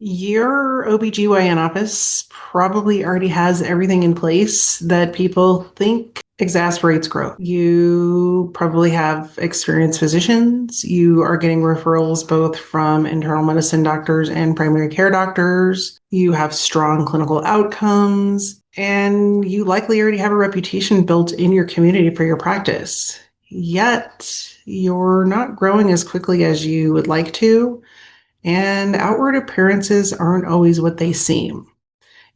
Your OBGYN office probably already has everything in place that people think exasperates growth. You probably have experienced physicians. You are getting referrals both from internal medicine doctors and primary care doctors. You have strong clinical outcomes, and you likely already have a reputation built in your community for your practice. Yet, you're not growing as quickly as you would like to, and outward appearances aren't always what they seem.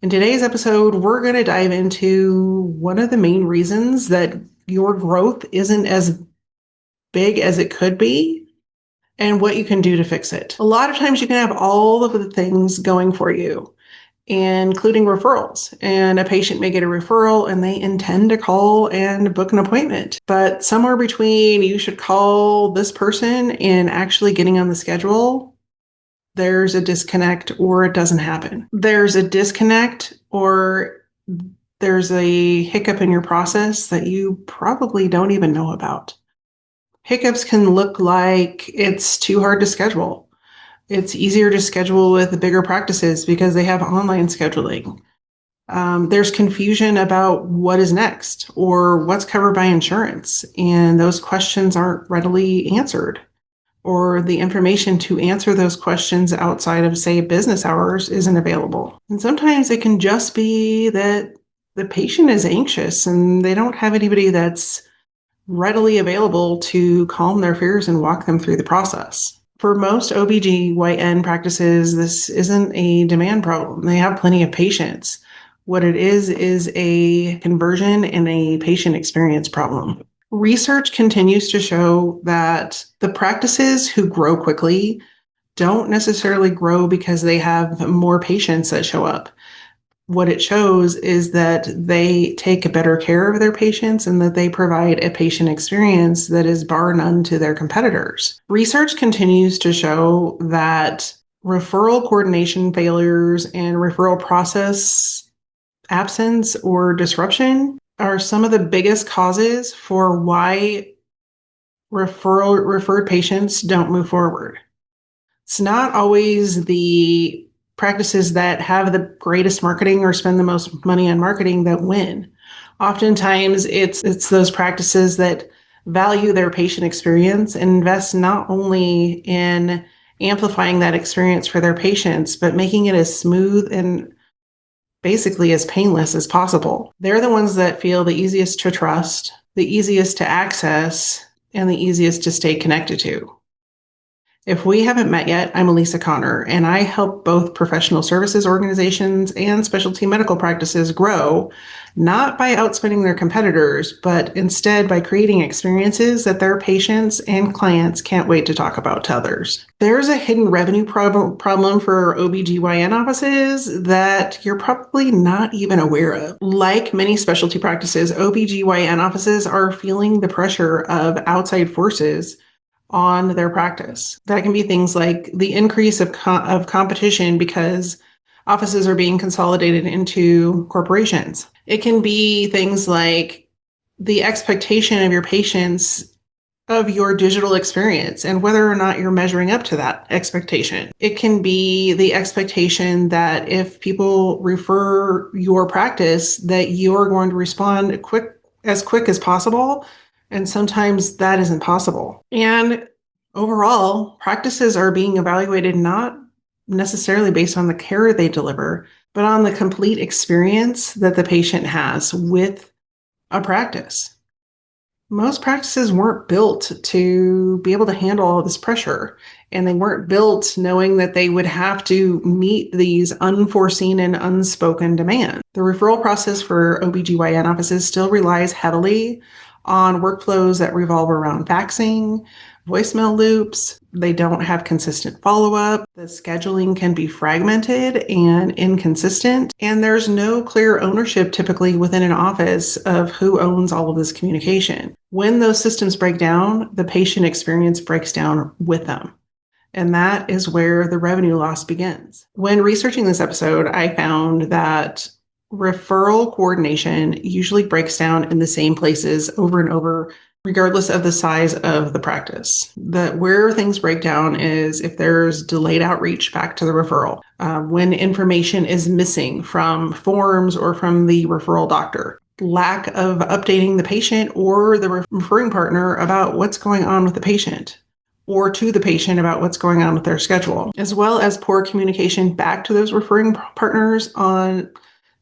In today's episode, we're going to dive into one of the main reasons that your growth isn't as big as it could be and what you can do to fix it. A lot of times you can have all of the things going for you, including referrals. And a patient may get a referral and they intend to call and book an appointment. But somewhere between you should call this person and actually getting on the schedule, there's a disconnect or it doesn't happen. There's a disconnect or there's a hiccup in your process that you probably don't even know about. Hiccups can look like it's too hard to schedule. It's easier to schedule with bigger practices because they have online scheduling. There's confusion about what is next or what's covered by insurance, and those questions aren't readily answered, or the information to answer those questions outside of, say, business hours isn't available. And sometimes it can just be that the patient is anxious and they don't have anybody that's readily available to calm their fears and walk them through the process. For most OBGYN practices, this isn't a demand problem. They have plenty of patients. What it is a conversion and a patient experience problem. Research continues to show that the practices who grow quickly don't necessarily grow because they have more patients that show up. What it shows is that they take better care of their patients and that they provide a patient experience that is bar none to their competitors. Research continues to show that referral coordination failures and referral process absence or disruption are some of the biggest causes for why referred patients don't move forward. It's not always the practices that have the greatest marketing or spend the most money on marketing that win. Oftentimes, it's those practices that value their patient experience and invest not only in amplifying that experience for their patients, but making it as smooth and basically as painless as possible. They're the ones that feel the easiest to trust, the easiest to access, and the easiest to stay connected to. If we haven't met yet, I'm Alisa Conner, and I help both professional services organizations and specialty medical practices grow, not by outspending their competitors, but instead by creating experiences that their patients and clients can't wait to talk about to others. There's a hidden revenue problem for OBGYN offices that you're probably not even aware of. Like many specialty practices, OBGYN offices are feeling the pressure of outside forces on their practice. That can be things like the increase of competition because offices are being consolidated into corporations. It can be things like the expectation of your patients of your digital experience and whether or not you're measuring up to that expectation. It can be the expectation that if people refer your practice, that you're going to respond quick as possible. And sometimes that isn't possible. And overall, practices are being evaluated not necessarily based on the care they deliver, but on the complete experience that the patient has with a practice. Most practices weren't built to be able to handle all this pressure, and they weren't built knowing that they would have to meet these unforeseen and unspoken demands. The referral process for OBGYN offices still relies heavily on workflows that revolve around faxing, voicemail loops. They don't have consistent follow-up. The scheduling can be fragmented and inconsistent, and there's no clear ownership typically within an office of who owns all of this communication. When those systems break down, the patient experience breaks down with them. And that is where the revenue loss begins. When researching this episode, I found that referral coordination usually breaks down in the same places over and over regardless of the size of the practice. Where things break down is if there's delayed outreach back to the referral, when information is missing from forms or from the referral doctor, lack of updating the patient or the referring partner about what's going on with the patient, or to the patient about what's going on with their schedule, as well as poor communication back to those referring partners on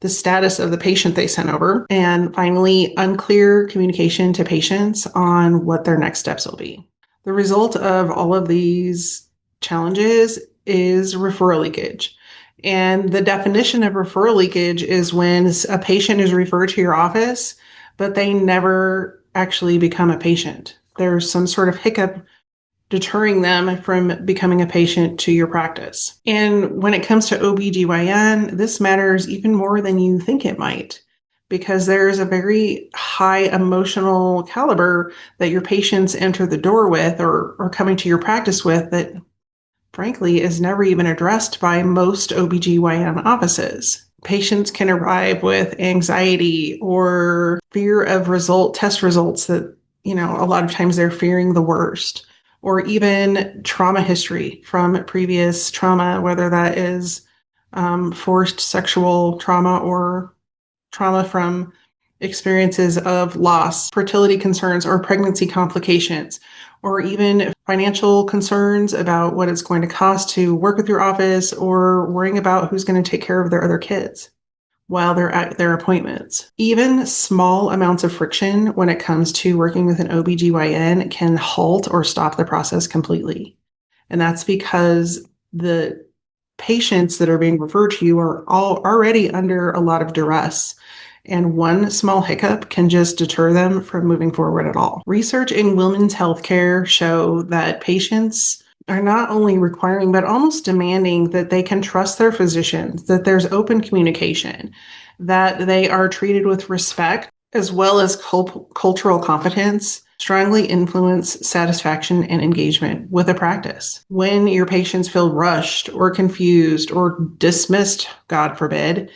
the status of the patient they sent over, and finally, unclear communication to patients on what their next steps will be. The result of all of these challenges is referral leakage. And the definition of referral leakage is when a patient is referred to your office, but they never actually become a patient. There's some sort of hiccup deterring them from becoming a patient to your practice. And when it comes to OBGYN, this matters even more than you think it might, because there's a very high emotional caliber that your patients enter the door with or coming to your practice with that frankly is never even addressed by most OBGYN offices. Patients can arrive with anxiety or fear of test results that, a lot of times they're fearing the worst, or even trauma history from previous trauma, whether that is forced sexual trauma or trauma from experiences of loss, fertility concerns, or pregnancy complications, or even financial concerns about what it's going to cost to work with your office, or worrying about who's going to take care of their other kids while they're at their appointments. Even small amounts of friction when it comes to working with an OBGYN can halt or stop the process completely. And that's because the patients that are being referred to you are all already under a lot of duress. And one small hiccup can just deter them from moving forward at all. Research in women's healthcare show that patients are not only requiring, but almost demanding that they can trust their physicians, that there's open communication, that they are treated with respect, as well as cultural competence, strongly influence satisfaction and engagement with a practice. When your patients feel rushed or confused or dismissed, God forbid,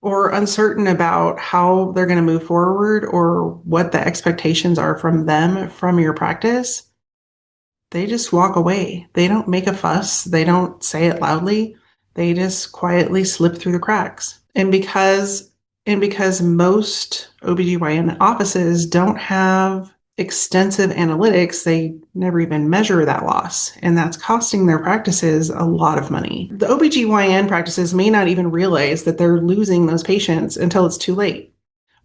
or uncertain about how they're going to move forward or what the expectations are from them, from your practice, they just walk away. They don't make a fuss. They don't say it loudly. They just quietly slip through the cracks. And because most OBGYN offices don't have extensive analytics, they never even measure that loss. And that's costing their practices a lot of money. The OBGYN practices may not even realize that they're losing those patients until it's too late,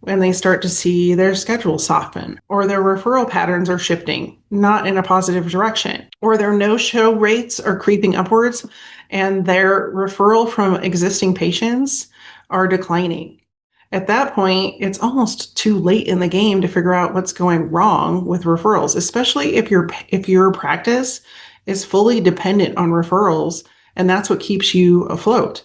when they start to see their schedule soften, or their referral patterns are shifting, not in a positive direction, or their no-show rates are creeping upwards, and their referral from existing patients are declining. At that point, it's almost too late in the game to figure out what's going wrong with referrals, especially if your practice is fully dependent on referrals, and that's what keeps you afloat.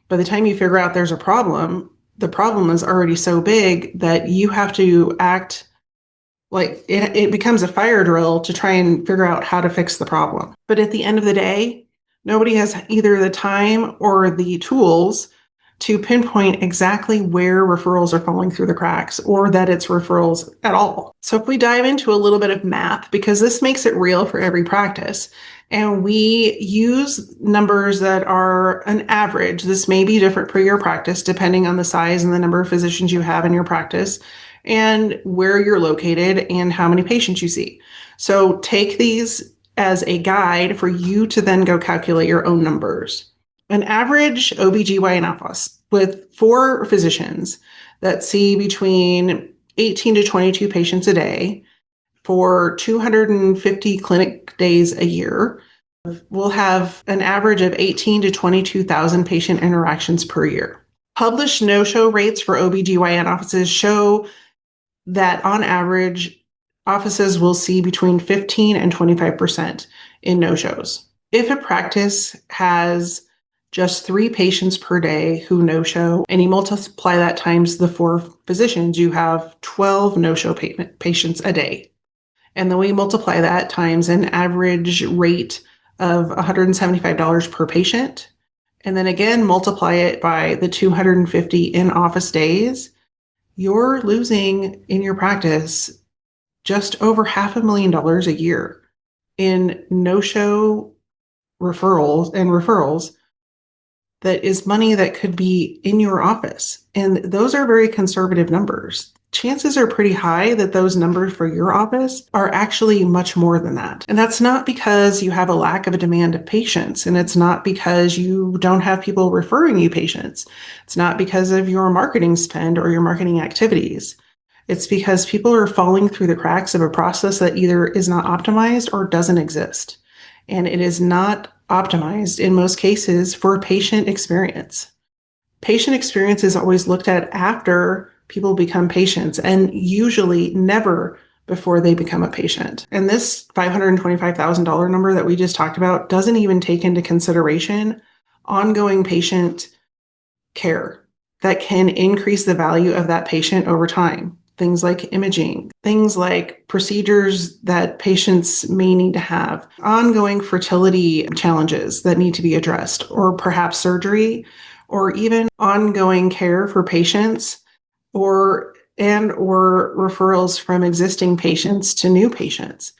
By the time you figure out there's a problem, the problem is already so big that you have to act like it becomes a fire drill to try and figure out how to fix the problem. But at the end of the day, nobody has either the time or the tools to pinpoint exactly where referrals are falling through the cracks, or that it's referrals at all. So if we dive into a little bit of math, because this makes it real for every practice, and we use numbers that are an average. This may be different for your practice, depending on the size and the number of physicians you have in your practice, and where you're located and how many patients you see. So take these as a guide for you to then go calculate your own numbers. An average OBGYN office with 4 physicians that see between 18 to 22 patients a day for 250 clinic days a year will have an average of 18 to 22,000 patient interactions per year. Published no-show rates for OBGYN offices show that on average, offices will see between 15 and 25% in no-shows. If a practice has just 3 patients per day who no-show, and you multiply that times the 4 physicians, you have 12 no-show patients a day. And then we multiply that times an average rate of $175 per patient. And then again, multiply it by the 250 in-office days. You're losing in your practice just over $500,000 a year in no-show referrals that is money that could be in your office. And those are very conservative numbers. Chances are pretty high that those numbers for your office are actually much more than that. And that's not because you have a lack of a demand of patients. And it's not because you don't have people referring you patients. It's not because of your marketing spend or your marketing activities. It's because people are falling through the cracks of a process that either is not optimized or doesn't exist. And it is not optimized in most cases for patient experience. Patient experience is always looked at after people become patients and usually never before they become a patient. And this $525,000 number that we just talked about doesn't even take into consideration ongoing patient care that can increase the value of that patient over time. Things like imaging, things like procedures that patients may need to have, ongoing fertility challenges that need to be addressed, or perhaps surgery, or even ongoing care for patients, or referrals from existing patients to new patients.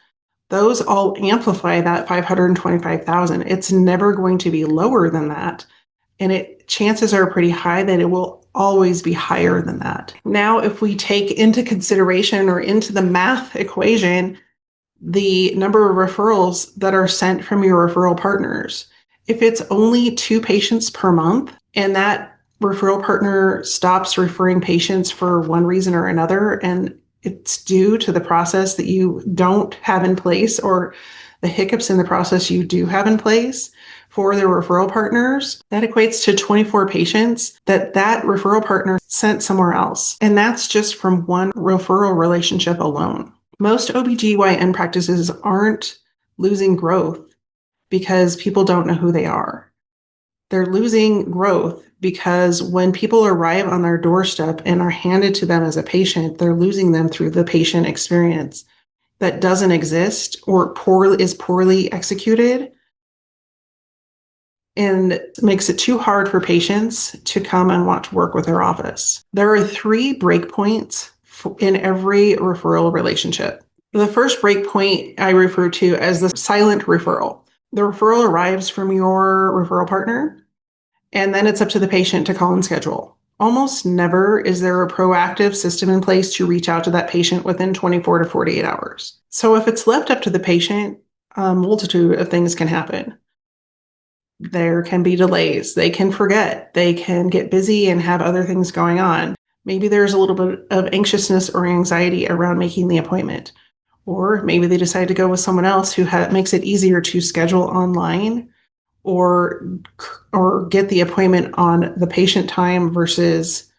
Those all amplify that 525,000. It's never going to be lower than that. And chances are pretty high that it will always be higher than that. Now, if we take into consideration or into the math equation, the number of referrals that are sent from your referral partners, if it's only 2 patients per month and that referral partner stops referring patients for one reason or another, and it's due to the process that you don't have in place or the hiccups in the process you do have in place for their referral partners, that equates to 24 patients that referral partner sent somewhere else. And that's just from one referral relationship alone. Most OBGYN practices aren't losing growth because people don't know who they are. They're losing growth because when people arrive on their doorstep and are handed to them as a patient, they're losing them through the patient experience that doesn't exist or is poorly executed, and makes it too hard for patients to come and want to work with their office. There are 3 breakpoints in every referral relationship. The first breakpoint I refer to as the silent referral. The referral arrives from your referral partner, and then it's up to the patient to call and schedule. Almost never is there a proactive system in place to reach out to that patient within 24 to 48 hours. So if it's left up to the patient, a multitude of things can happen. There can be delays. They can forget. They can get busy and have other things going on. Maybe there's a little bit of anxiousness or anxiety around making the appointment. Or maybe they decide to go with someone else who makes it easier to schedule online or get the appointment on the patient time versus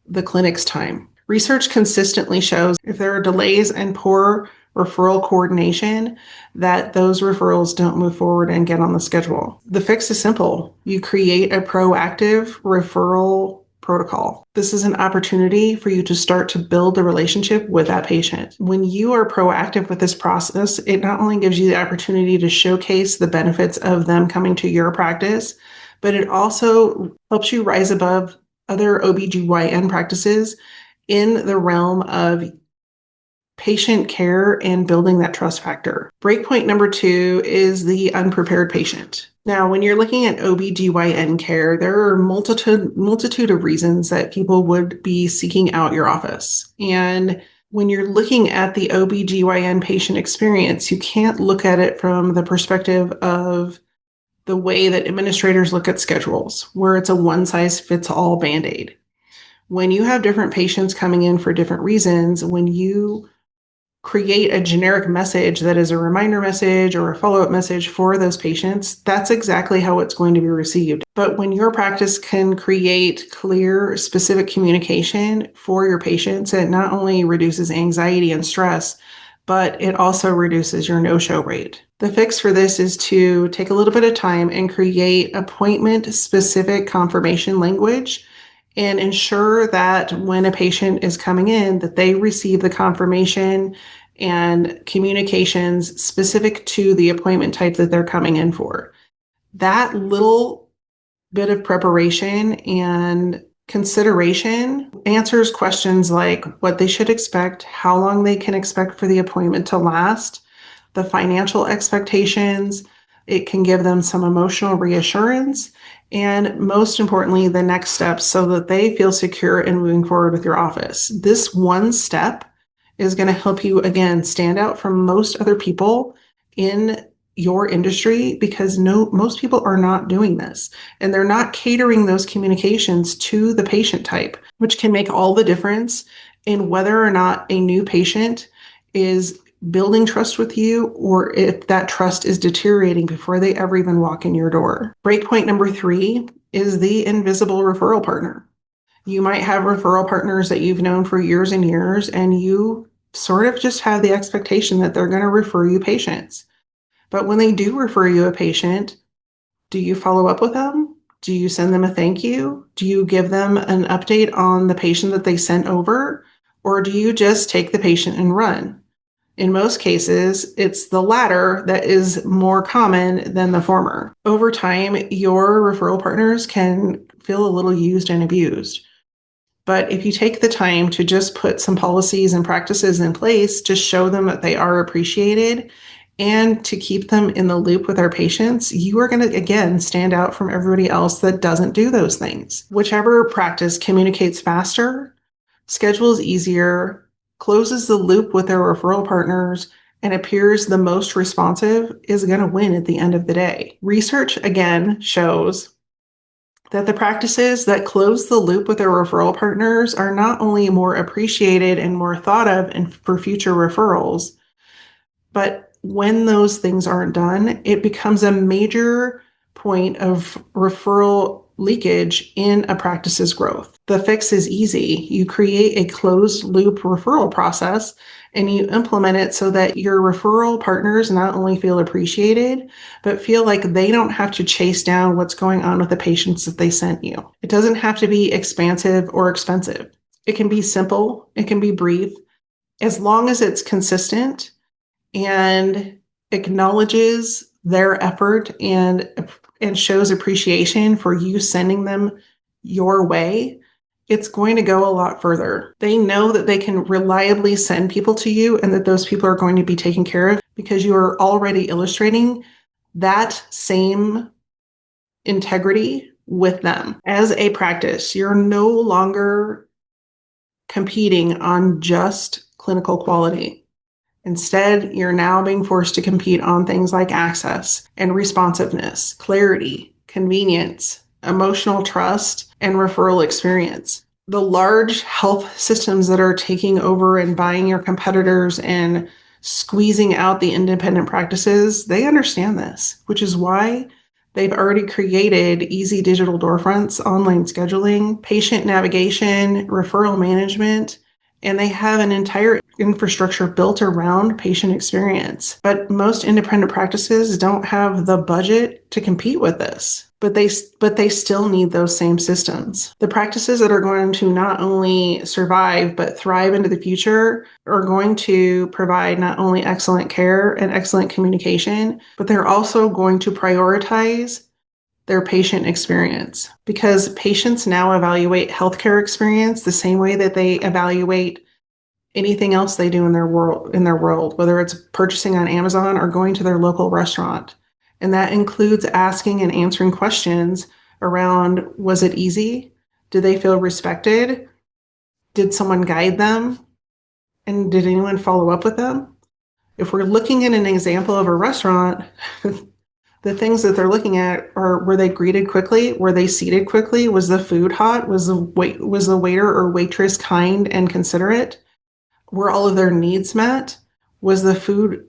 the clinic's time. Research consistently shows if there are delays and poor referral coordination, that those referrals don't move forward and get on the schedule. The fix is simple. You create a proactive referral protocol. This is an opportunity for you to start to build a relationship with that patient. When you are proactive with this process, it not only gives you the opportunity to showcase the benefits of them coming to your practice, but it also helps you rise above other OBGYN practices in the realm of patient care and building that trust factor. Breakpoint number 2 is the unprepared patient. Now, when you're looking at OBGYN care, there are multitude of reasons that people would be seeking out your office. And when you're looking at the OBGYN patient experience, you can't look at it from the perspective of the way that administrators look at schedules, where it's a one-size-fits-all Band-Aid. When you have different patients coming in for different reasons, when you create a generic message that is a reminder message or a follow-up message for those patients, that's exactly how it's going to be received. But when your practice can create clear, specific communication for your patients, it not only reduces anxiety and stress, but it also reduces your no-show rate. The fix for this is to take a little bit of time and create appointment-specific confirmation language and ensure that when a patient is coming in, that they receive the confirmation and communications specific to the appointment type that they're coming in for. That little bit of preparation and Consideration answers questions like what they should expect, how long they can expect for the appointment to last, the financial expectations. It can give them some emotional reassurance, and most importantly, the next steps so that they feel secure in moving forward with your office. This one step is going to help you, again, stand out from most other people in your industry because most people are not doing this and they're not catering those communications to the patient type, which can make all the difference in whether or not a new patient is building trust with you or if that trust is deteriorating before they ever even walk in your door. Breakpoint number 3 is the invisible referral partner. You might have referral partners that you've known for years and years, and you sort of just have the expectation that they're going to refer you patients. But when they do refer you a patient, do you follow up with them? Do you send them a thank you? Do you give them an update on the patient that they sent over? Or do you just take the patient and run? In most cases, it's the latter that is more common than the former. Over time, your referral partners can feel a little used and abused. But if you take the time to just put some policies and practices in place to show them that they are appreciated and to keep them in the loop with our patients, you are going to, again, stand out from everybody else that doesn't do those things. Whichever practice communicates faster, schedules easier, closes the loop with their referral partners, and appears the most responsive is going to win at the end of the day. Research, again, shows that the practices that close the loop with their referral partners are not only more appreciated and more thought of and for future referrals, but when those things aren't done, it becomes a major point of referral leakage in a practice's growth. The fix is easy. You create a closed loop referral process and you implement it so that your referral partners not only feel appreciated, but feel like they don't have to chase down what's going on with the patients that they sent you. It doesn't have to be expansive or expensive. It can be simple. It can be brief. As long as it's consistent and acknowledges their effort and shows appreciation for you sending them your way, it's going to go a lot further. They know that they can reliably send people to you and that those people are going to be taken care of because you are already illustrating that same integrity with them. As a practice, you're no longer competing on just clinical quality. Instead, you're now being forced to compete on things like access and responsiveness, clarity, convenience, emotional trust, and referral experience. The large health systems that are taking over and buying your competitors and squeezing out the independent practices, they understand this, which is why they've already created easy digital doorfronts, online scheduling, patient navigation, referral management, and they have an entire infrastructure built around patient experience. But most independent practices don't have the budget to compete with this, but they still need those same systems. The practices that are going to not only survive but thrive into the future are going to provide not only excellent care and excellent communication, but they're also going to prioritize their patient experience, because patients now evaluate healthcare experience the same way that they evaluate anything else they do in their world, whether it's purchasing on Amazon or going to their local restaurant. And that includes asking and answering questions around, was it easy? Did they feel respected? Did someone guide them? And did anyone follow up with them? If we're looking at an example of a restaurant, the things that they're looking at are, were they greeted quickly? Were they seated quickly? Was the food hot? Was the waiter or waitress kind and considerate? Were all of their needs met? Was the food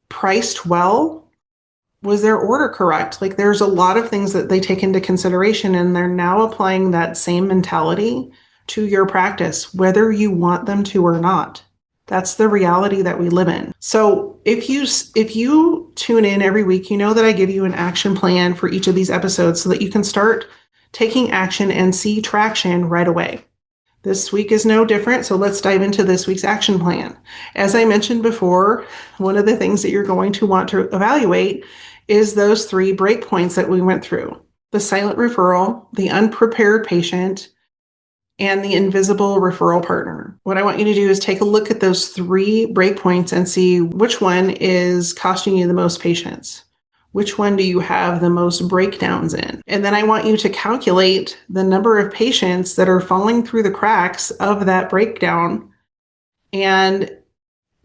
priced well? Was their order correct? Like, there's a lot of things that they take into consideration, and they're now applying that same mentality to your practice, whether you want them to or not. That's the reality that we live in. So if you tune in every week, you know that I give you an action plan for each of these episodes so that you can start taking action and see traction right away. This week is no different, so let's dive into this week's action plan. As I mentioned before, one of the things that you're going to want to evaluate is those 3 breakpoints that we went through: the silent referral, the unprepared patient, and the invisible referral partner. What I want you to do is take a look at those 3 breakpoints and see which one is costing you the most patients. Which one do you have the most breakdowns in? And then I want you to calculate the number of patients that are falling through the cracks of that breakdown and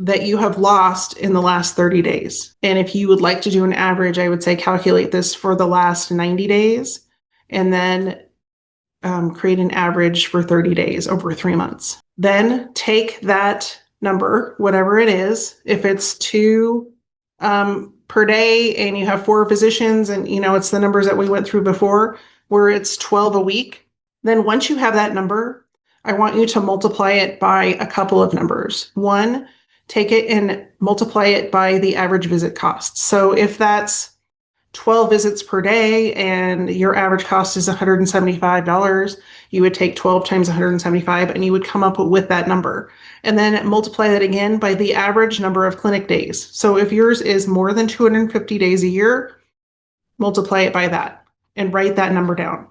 that you have lost in the last 30 days. And if you would like to do an average, I would say calculate this for the last 90 days and then create an average for 30 days over 3 months. Then take that number, whatever it is, if it's 2 per day and you have 4 physicians and it's the numbers that we went through before where it's 12 a week, then once you have that number, I want you to multiply it by a couple of numbers. One, take it and multiply it by the average visit cost. So if that's 12 visits per day and your average cost is $175, you would take 12 times 175 and you would come up with that number. And then multiply that again by the average number of clinic days. So if yours is more than 250 days a year, multiply it by that and write that number down.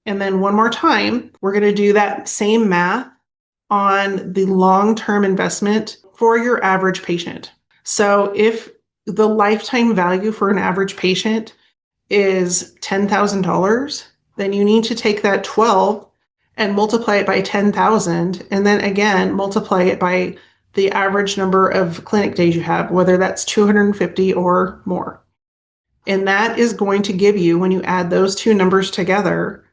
And then one more time, we're going to do that same math on the long-term investment for your average patient. So if the lifetime value for an average patient is $10,000, then you need to take that 12 and multiply it by 10,000, and then again, multiply it by the average number of clinic days you have, whether that's 250 or more. And that is going to give you, when you add those 2 numbers together,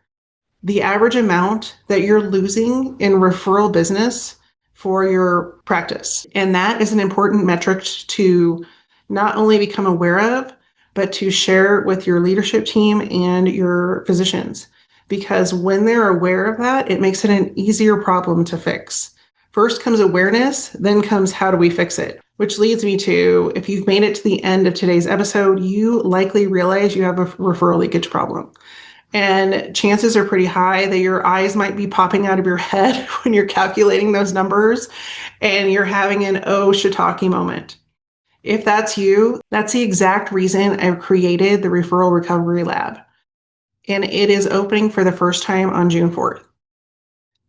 the average amount that you're losing in referral business for your practice. And that is an important metric to not only become aware of, but to share with your leadership team and your physicians. Because when they're aware of that, it makes it an easier problem to fix. First comes awareness, then comes how do we fix it? Which leads me to, if you've made it to the end of today's episode, you likely realize you have a referral leakage problem. And chances are pretty high that your eyes might be popping out of your head when you're calculating those numbers and you're having an oh shiitake moment. If that's you, that's the exact reason I've created the Referral Recovery Lab. And it is opening for the first time on June 4th.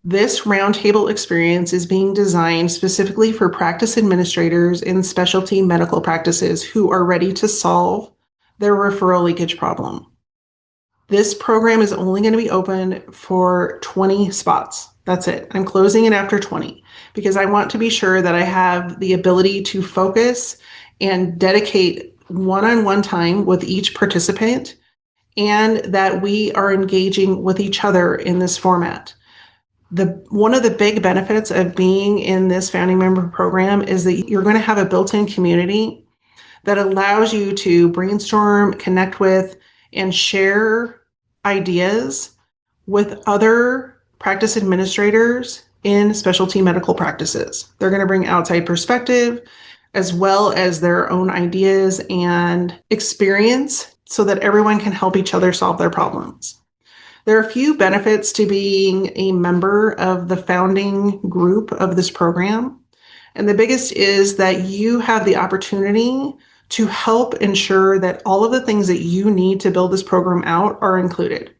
This roundtable experience is being designed specifically for practice administrators in specialty medical practices who are ready to solve their referral leakage problem. This program is only going to be open for 20 spots. That's it. I'm closing it after 20 because I want to be sure that I have the ability to focus and dedicate one-on-one time with each participant and that we are engaging with each other in this format. One of the big benefits of being in this founding member program is that you're going to have a built-in community that allows you to brainstorm, connect with, and share ideas with other practice administrators in specialty medical practices. They're going to bring outside perspective as well as their own ideas and experience so that everyone can help each other solve their problems. There are a few benefits to being a member of the founding group of this program. And the biggest is that you have the opportunity to help ensure that all of the things that you need to build this program out are included.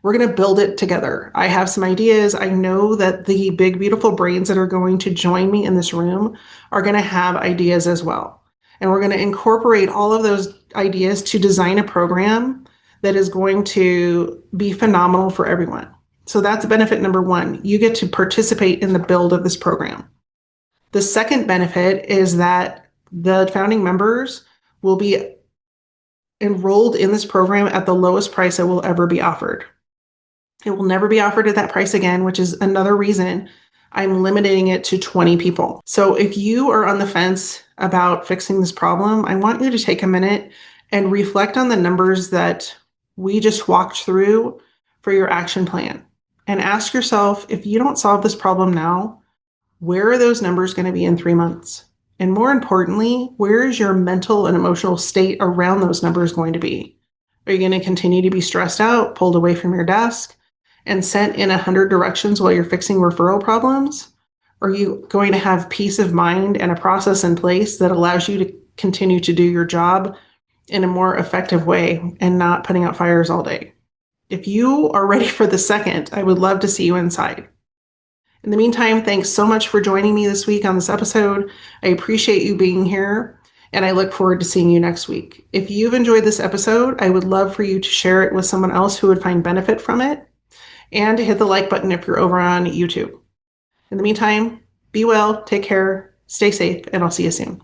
We're going to build it together. I have some ideas. I know that the big, beautiful brains that are going to join me in this room are going to have ideas as well. And we're going to incorporate all of those ideas to design a program that is going to be phenomenal for everyone. So that's benefit number 1. You get to participate in the build of this program. The second benefit is that the founding members will be enrolled in this program at the lowest price that will ever be offered. It will never be offered at that price again, which is another reason I'm limiting it to 20 people. So if you are on the fence about fixing this problem, I want you to take a minute and reflect on the numbers that we just walked through for your action plan. And ask yourself, if you don't solve this problem now, where are those numbers going to be in 3 months? And more importantly, where is your mental and emotional state around those numbers going to be? Are you going to continue to be stressed out, pulled away from your desk, and sent in 100 directions while you're fixing referral problems? Are you going to have peace of mind and a process in place that allows you to continue to do your job in a more effective way and not putting out fires all day? If you are ready for the second, I would love to see you inside. In the meantime, thanks so much for joining me this week on this episode. I appreciate you being here, and I look forward to seeing you next week. If you've enjoyed this episode, I would love for you to share it with someone else who would find benefit from it, and to hit the like button if you're over on YouTube. In the meantime, be well, take care, stay safe, and I'll see you soon.